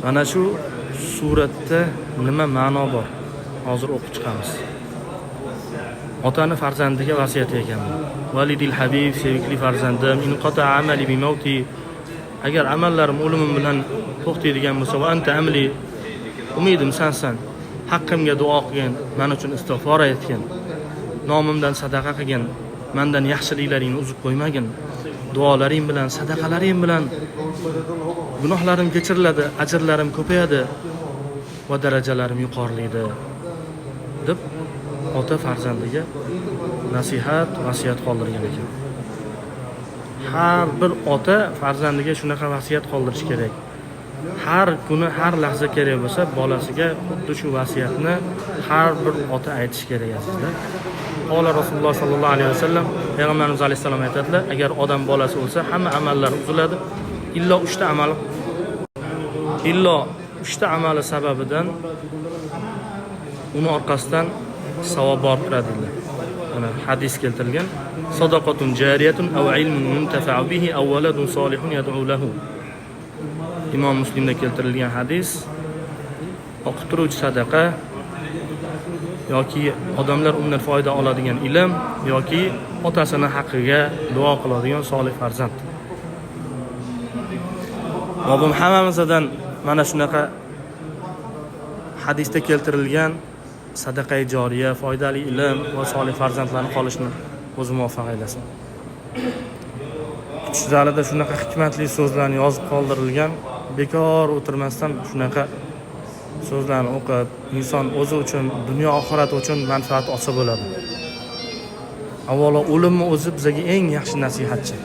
Mana shu suratda nima ma'no bor? Hozir o'qib chiqamiz. Otani farzandiga vasiyat ekan. Validil habib, sevgili farzandim, in qata amali bi mauti, agar amallarim o'limim bilan to'xtaydigan bo'lsa, va anta amli, umidim sensan, haqqimga duo qilgin, men uchun istig'for aytgin, nomimdan sadaqa qilgin, mendan yaxshiliklaringni uzib qo'ymagin, duolaring bilan, sadaqalaring bilan gunohlarim kechiriladi, ajrlarim ko'payadi va darajalarim yuqorilaydi deb ota farzandiga nasihat, vasiyat qoldirgan ekan. Har bir ota farzandiga shunaqa vasiyat qoldirish kerak. Har kuni, har lahza kerak bo'lsa, bolasiga xuddi shu vasiyatni har bir ota aytish kerak azizlar. Qola Rasululloh sallallohu alayhi vasallam, Payg'ambarimiz alayhisalom aytadilar, agar odam bolasi o'lsa, hamma amallari uziladi, illo 3 ta amali sababidan uni orqasidan savob bor qiladilar. Mana hadis keltirilgan, sadaqatun jariyatun aw ilmun muntafa'u bihi aw waladun solihun yad'u lahu. Imom Muslimda keltirilgan hadis, o'qitiruvchi sadaqa yoki odamlar undan foyda oladigan ilm yoki otasini haqqiga duo qiladigan solih farzand. Robbim hammamizdan mana shunaqa hadisda keltirilgan sadaqai joriya, foydali ilm va solih farzandlarni qolishni o'zi muvaffaq aylasin. Kuch zalida shunaqa hikmatli so'zlarni yozib qoldirilgan, bekor o'tirmasdan shunaqa so'zlarni o'qib, inson o'zi uchun, dunyo oxirat uchun manfaat olsa bo'ladi. Avvalo o'limni o'zi bizga eng yaxshi nasihatchi.